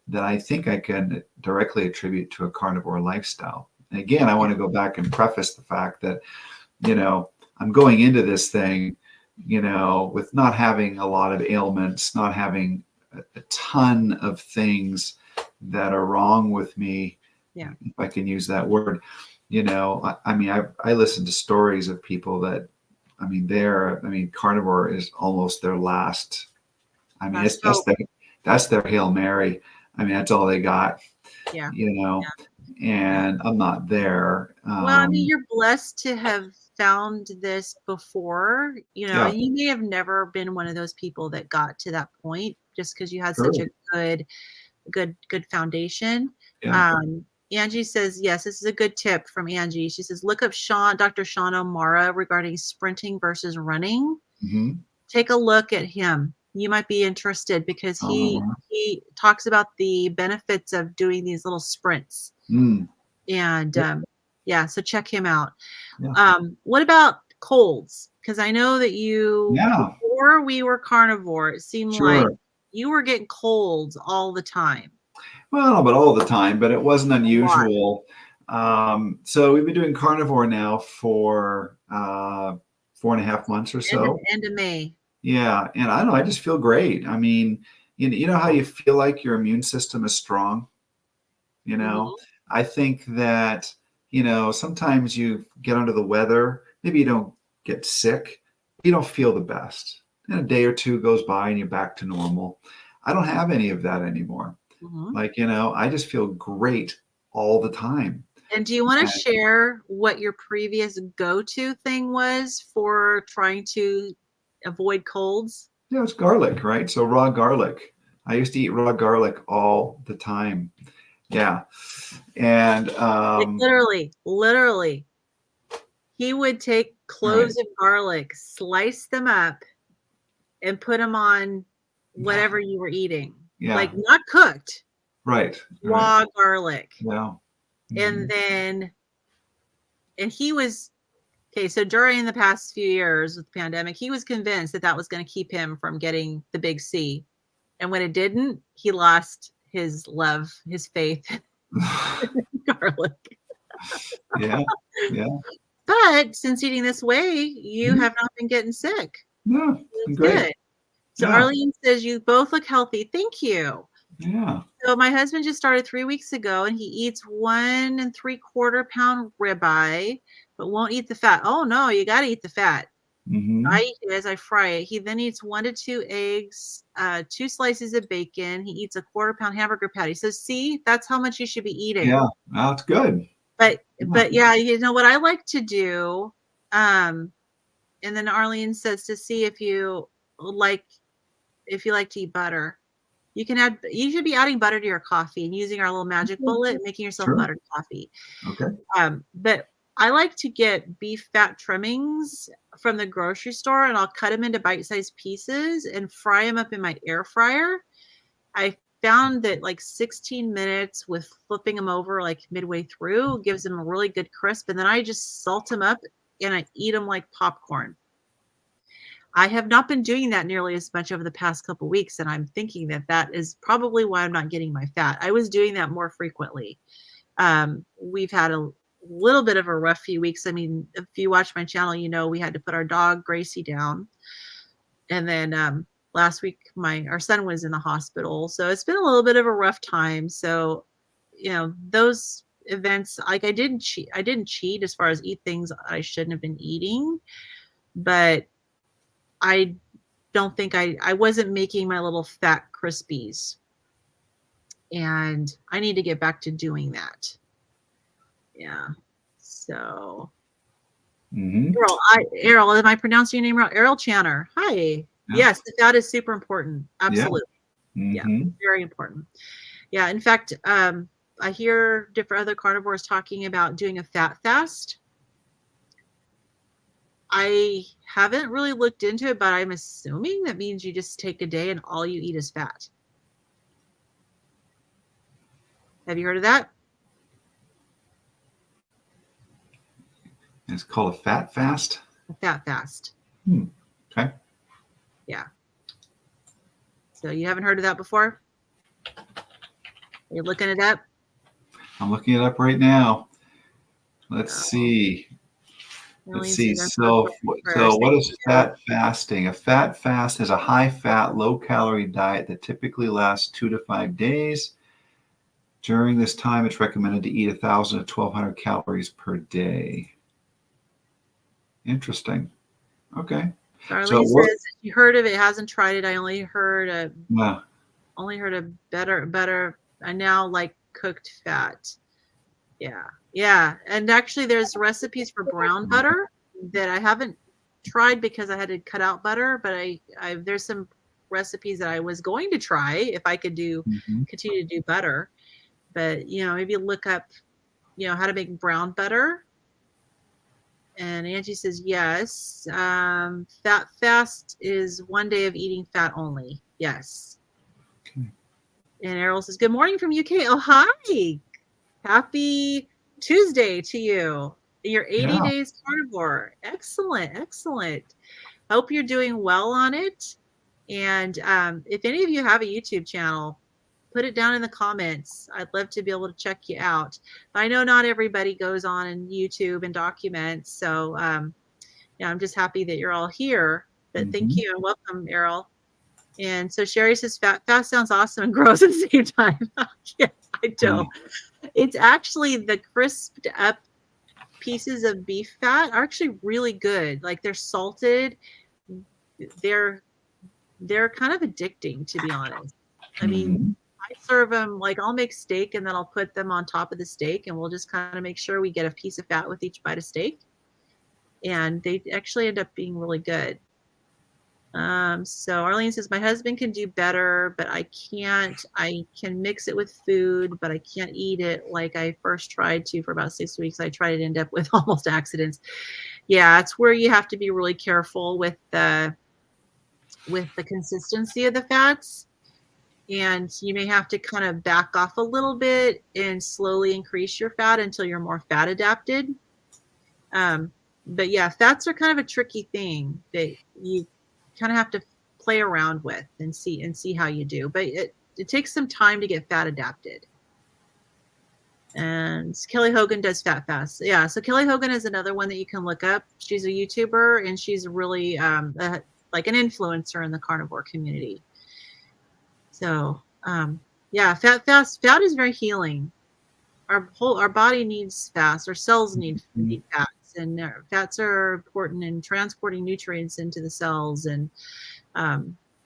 that I think I can directly attribute to a carnivore lifestyle. And again, I Yeah. want to go back and preface the fact that, I'm going into this thing, with not having a lot of ailments, not having a ton of things that are wrong with me, Yeah. if I can use that word. I mean, I listen to stories of people that, carnivore is almost their last. I mean, That's it's so that's their Hail Mary. I mean, that's all they got, yeah. you know, Yeah. Yeah. and I'm not there. Well, I mean, you're blessed to have found this before, Yeah, and you may have never been one of those people that got to that point just because you had such sure. a good foundation. Yeah. Um, Angie says, yes, this is a good tip from Angie. She says, look up Dr. Sean O'Mara regarding sprinting versus running. Hmm. Take a look at him. You might be interested because he Uh, he talks about the benefits of doing these little sprints. mm, And yeah, yeah, so check him out. yeah. What about colds? Because I know that Yeah, before we were carnivore, it seemed like sure. you were getting colds all the time. Well, not all the time, but it wasn't A lot. unusual. So we've been doing carnivore now for 4.5 months or End of, so. end of May. Yeah, and I don't know, I just feel great. I mean, you know how you feel like your immune system is strong? You know, Hmm. I think that, sometimes you get under the weather, maybe you don't get sick, you don't feel the best. And a day or two goes by and you're back to normal. I don't have any of that anymore. Hmm. Like, I just feel great all the time. And do you want to And, share what your previous go-to thing was for trying to avoid colds? it's garlic, right? So raw garlic. I used to eat raw garlic all the time. Yeah. And Like literally. he would take cloves of garlic, slice them up, and put them on whatever you were eating. Yeah. Like not cooked. Right. Raw garlic. Yeah. And then, and he was, okay, so during the past few years with the pandemic, he was convinced that that was going to keep him from getting the big C. And when it didn't, he lost his love, his faith in garlic. Yeah. Yeah. But since eating this way, you have not been getting sick. Yeah. It's Great. good. So Yeah. Arlene says, you both look healthy. Thank you. Yeah. So my husband just started 3 weeks ago, and he eats 1 3/4 pound ribeye, but won't eat the fat. Oh no, you got to eat the fat. I eat it as I fry it. He then eats 1 to 2 eggs, 2 slices of bacon. He eats a 1/4 pound hamburger patty. So see, that's how much you should be eating. Yeah, that's good. But yeah, you know what I like to do, and then Arlene says to see if you like to eat butter. You should be adding butter to your coffee and using our little magic bullet, making yourself buttered coffee. Okay. But I like to get beef fat trimmings from the grocery store, and I'll cut them into bite-sized pieces and fry them up in my air fryer. I found that like 16 minutes with flipping them over like midway through gives them a really good crisp. And then I just salt them up and I eat them like popcorn. I have not been doing that nearly as much over the past couple of weeks, and I'm thinking that that is probably why I'm not getting my fat. I was doing that more frequently. We've had a little bit of a rough few weeks. I mean, if you watch my channel, you know we had to put our dog Gracie down, and then last week our son was in the hospital, so it's been a little bit of a rough time. So, you know, those events, like I didn't cheat as far as eat things I shouldn't have been eating, but I don't think I wasn't making my little fat Crispies, and I need to get back to doing that. Yeah. So Errol, am I pronouncing your name wrong? Errol Channer. Hi. Yeah. Yes, that is super important. Absolutely. Yeah. Very important. Yeah. In fact, I hear different other carnivores talking about doing a fat fast. I haven't really looked into it, but I'm assuming that means you just take a day and all you eat is fat. Have you heard of that? It's called a fat fast? A fat fast. Okay. Yeah. So you haven't heard of that before? Are you looking it up? I'm looking it up right now. Let's see. Let's see. So what is fat fasting? A fat fast is a high-fat, low-calorie diet that typically lasts 2 to 5 days. During this time, it's recommended to eat 1,000 to 1,200 calories per day. Interesting. Okay. Darlene says she heard of it, hasn't tried it. I only heard a better. I now like cooked fat. Yeah. Yeah. And actually there's recipes for brown butter that I haven't tried because I had to cut out butter, but there's some recipes that I was going to try if I could continue to do butter. But, you know, maybe look up, you know, how to make brown butter. And Angie says, yes. Fat fast is 1 day of eating fat only. Yes. Okay. And Errol says, good morning from UK. Oh, hi. Happy Tuesday to you. You're 80 days carnivore. Excellent. Excellent. Hope you're doing well on it. And if any of you have a YouTube channel, put it down in the comments. I'd love to be able to check you out. I know not everybody goes on YouTube and documents. So yeah, I'm just happy that you're all here. But thank you and welcome, Errol. And so Sherry says, fast sounds awesome and gross at the same time. Yeah, I do. It's actually the crisped up pieces of beef fat are actually really good. Like they're salted. They're kind of addicting, to be honest. I mean, I serve them, like I'll make steak and then I'll put them on top of the steak and we'll just kind of make sure we get a piece of fat with each bite of steak. And they actually end up being really good. So Arlene says, my husband can do better, but I can't. I can mix it with food, but I can't eat it like I first tried to for about 6 weeks. I tried to end up with almost accidents. Yeah, it's where you have to be really careful with the consistency of the fats. And you may have to kind of back off a little bit and slowly increase your fat until you're more fat adapted. But yeah, fats are kind of a tricky thing that you kind of have to play around with and see how you do. But it takes some time to get fat adapted. And Kelly Hogan does Fat Fast. Yeah, so Kelly Hogan is another one that you can look up. She's a YouTuber, and she's really like an influencer in the carnivore community. So yeah, fat is very healing. Our body needs fats. Our cells need fats, and fats are important in transporting nutrients into the cells, and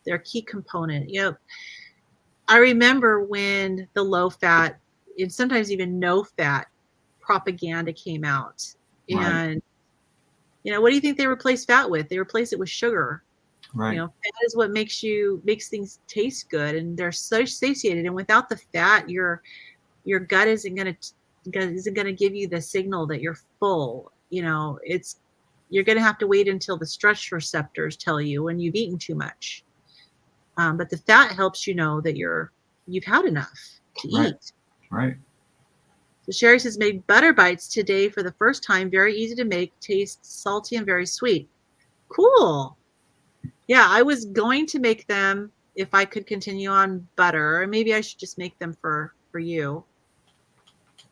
they're a key component. You know, I remember when the low fat and sometimes even no fat propaganda came out, and you know, what do you think they replaced fat with? They replaced it with sugar. Right. You know, fat is what makes things taste good, and they're so satiated. And without the fat, your gut isn't going to give you the signal that you're full. You know, you're going to have to wait until the stretch receptors tell you when you've eaten too much. But the fat helps you know that you've had enough to eat. Right. So Sherry says, made butter bites today for the first time. Very easy to make, taste salty and very sweet. Cool. Yeah, I was going to make them if I could continue on butter, or maybe I should just make them for you.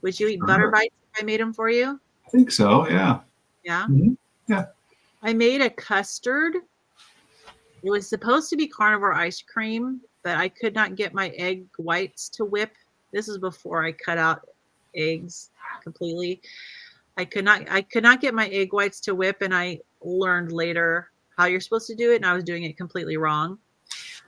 Would you eat butter bites if I made them for you? I think so, yeah. Yeah? Mm-hmm. Yeah. I made a custard. It was supposed to be carnivore ice cream, but I could not get my egg whites to whip. This is before I cut out eggs completely. I could not get my egg whites to whip, and I learned later how you're supposed to do it, and I was doing it completely wrong.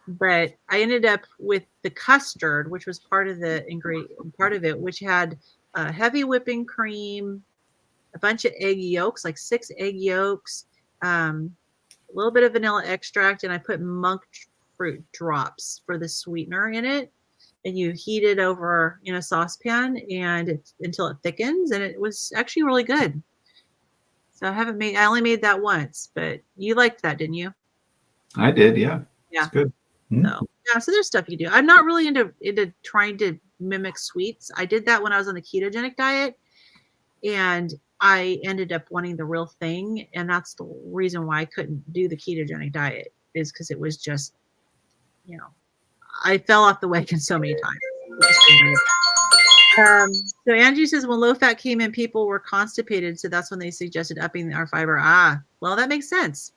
But I ended up with the custard, which was part of it, which had heavy whipping cream, a bunch of egg yolks, like 6 egg yolks, a little bit of vanilla extract, and I put monk fruit drops for the sweetener in it. And you heat it over in a saucepan until it thickens, and it was actually really good. So I only made that once, but you liked that, didn't you? I did, yeah. Yeah. It's good. So there's stuff you can do. I'm not really into trying to mimic sweets. I did that when I was on the ketogenic diet, and I ended up wanting the real thing, and that's the reason why I couldn't do the ketogenic diet, is because it was just, you know, I fell off the wagon so many times. So Angie says, when low fat came in, people were constipated, so that's when they suggested upping our fiber. Well, that makes sense.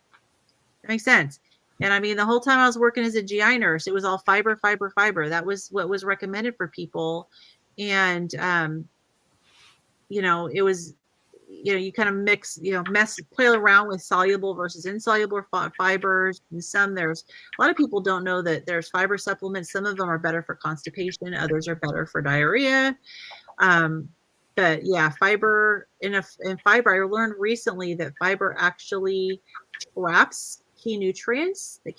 And I mean, the whole time I was working as a GI nurse, it was all fiber. That was what was recommended for people. And, you know, it was, you know, you kind of mix, you know, play around with soluble versus insoluble fibers. And there's a lot of people don't know that there's fiber supplements. Some of them are better for constipation. Others are better for diarrhea. But yeah, fiber in fiber, I learned recently that fiber actually traps key nutrients that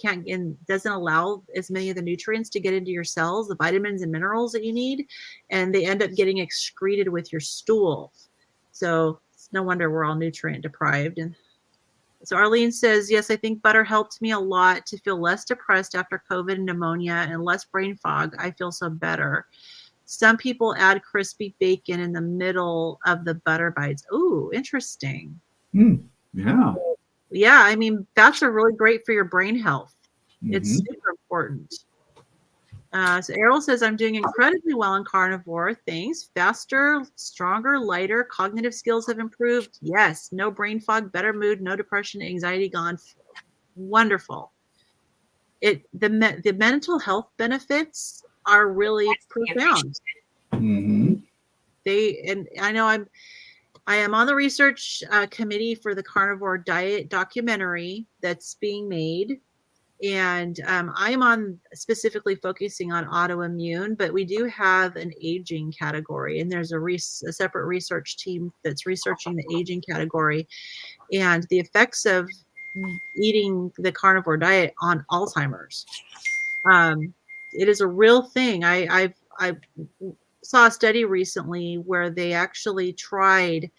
doesn't allow as many of the nutrients to get into your cells, the vitamins and minerals that you need, and they end up getting excreted with your stool. So it's no wonder we're all nutrient deprived. And so Arlene says, yes, I think butter helped me a lot to feel less depressed after COVID and pneumonia and less brain fog. I feel so better. Some people add crispy bacon in the middle of the butter bites. Ooh, interesting. Yeah. Yeah, I mean, fats are really great for your brain health. It's super important. So Errol says, I'm doing incredibly well on carnivore. Thanks. Faster, stronger, lighter. Cognitive skills have improved. Yes. No brain fog, better mood, no depression, anxiety gone. Wonderful. The mental health benefits are really profound. And I know I am on the research committee for the carnivore diet documentary that's being made. And I am on specifically focusing on autoimmune, but we do have an aging category, and there's a separate research team that's researching the aging category and the effects of eating the carnivore diet on Alzheimer's. It is a real thing. I saw a study recently where they actually tried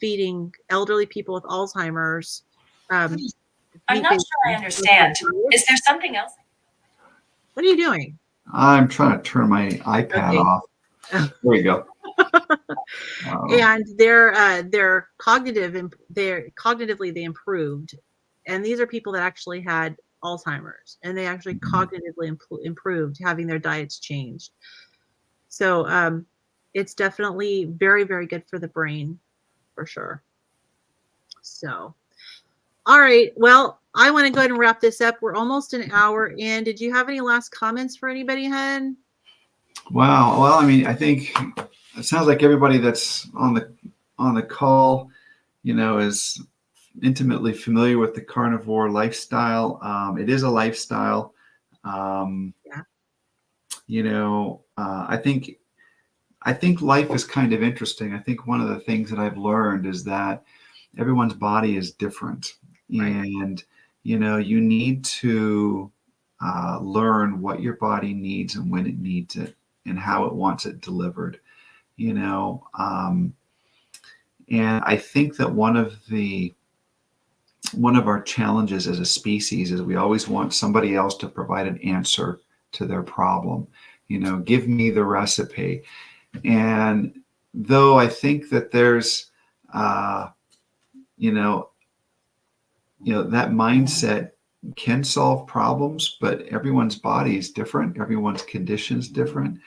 feeding elderly people with Alzheimer's. I'm not sure I understand. Is there something else? What are you doing? I'm trying to turn my iPad off. There we go. And they're cognitively they improved, and these are people that actually had Alzheimer's, and they actually cognitively improved having their diets changed. So it's definitely very, very good for the brain, for sure. So, all right. Well, I want to go ahead and wrap this up. We're almost an hour in. Did you have any last comments for anybody, Hun? Wow. Well, I mean, I think it sounds like everybody that's on the call, is intimately familiar with the carnivore lifestyle. It is a lifestyle. Yeah. I think life is kind of interesting. I think one of the things that I've learned is that everyone's body is different, Right. and you need to learn what your body needs and when it needs it and how it wants it delivered. And I think that one of our challenges as a species is we always want somebody else to provide an answer to their problem. Give me the recipe. And though I think that there's, that mindset can solve problems, but everyone's body is different. Everyone's condition is different,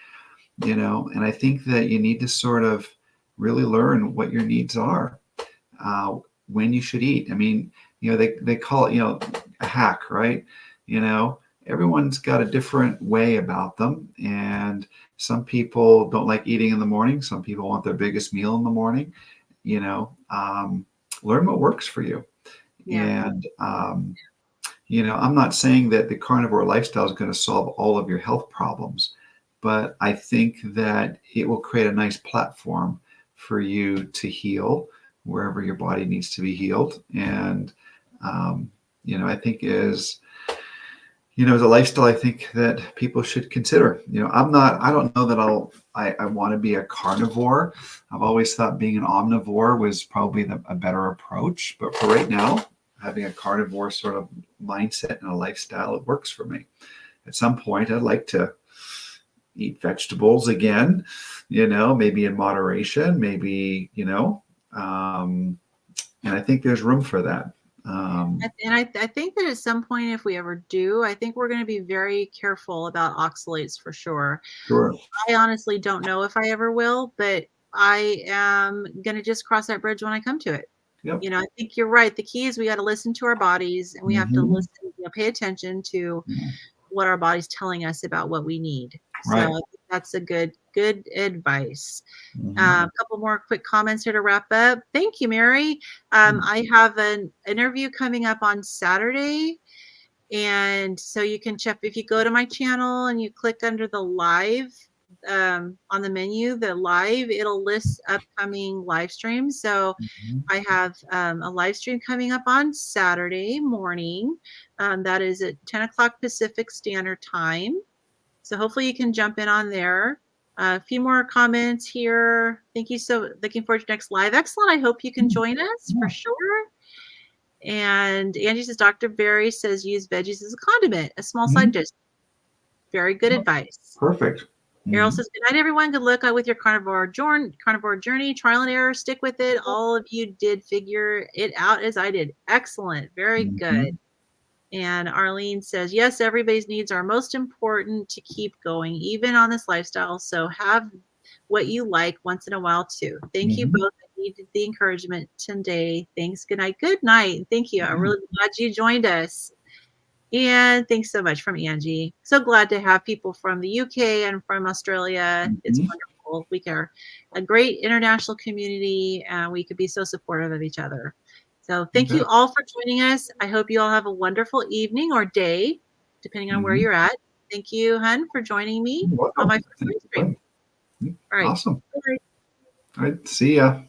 and I think that you need to sort of really learn what your needs are, when you should eat. I mean, they call it, a hack, right? Everyone's got a different way about them. And some people don't like eating in the morning. Some people want their biggest meal in the morning. Learn what works for you. Yeah. And, I'm not saying that the carnivore lifestyle is going to solve all of your health problems, but I think that it will create a nice platform for you to heal wherever your body needs to be healed. And, I think as a lifestyle, I think that people should consider. I don't know that I want to be a carnivore. I've always thought being an omnivore was probably a better approach. But for right now, having a carnivore sort of mindset and a lifestyle, it works for me. At some point, I'd like to eat vegetables again, maybe in moderation, maybe, and I think there's room for that. And I think that at some point, if we ever do, I think we're going to be very careful about oxalates for sure. Sure. I honestly don't know if I ever will, but I am going to just cross that bridge when I come to it. Yep. I think you're right. The key is we got to listen to our bodies, and we have to listen, pay attention to what our body's telling us about what we need. Right. So I think that's a good advice. A couple more quick comments here to wrap up. Thank you, Mary. I have an interview coming up on Saturday. And so you can check, if you go to my channel and you click under the live, on the menu, the live, it'll list upcoming live streams. So I have a live stream coming up on Saturday morning. That is at 10 o'clock Pacific Standard Time. So hopefully you can jump in on there. A few more comments here. Thank you. So looking forward to next live. Excellent. I hope you can join us for sure. And Angie says, Dr. Berry says use veggies as a condiment, a small side dish. Very good advice. Perfect. Errol says, good night, everyone. Good luck with your carnivore journey. Trial and error. Stick with it. All of you did figure it out as I did. Excellent. Very good. And Arlene says, yes, everybody's needs are most important to keep going, even on this lifestyle. So have what you like once in a while, too. Thank you both. I needed the encouragement today. Thanks. Good night. Good night. Thank you. I'm really glad you joined us. And thanks so much from Angie. So glad to have people from the UK and from Australia. It's wonderful. We are a great international community, and we could be so supportive of each other. So thank you all for joining us. I hope you all have a wonderful evening or day, depending on where you're at. Thank you, Hun, for joining me on my first stream. All right. Awesome. All right. See ya.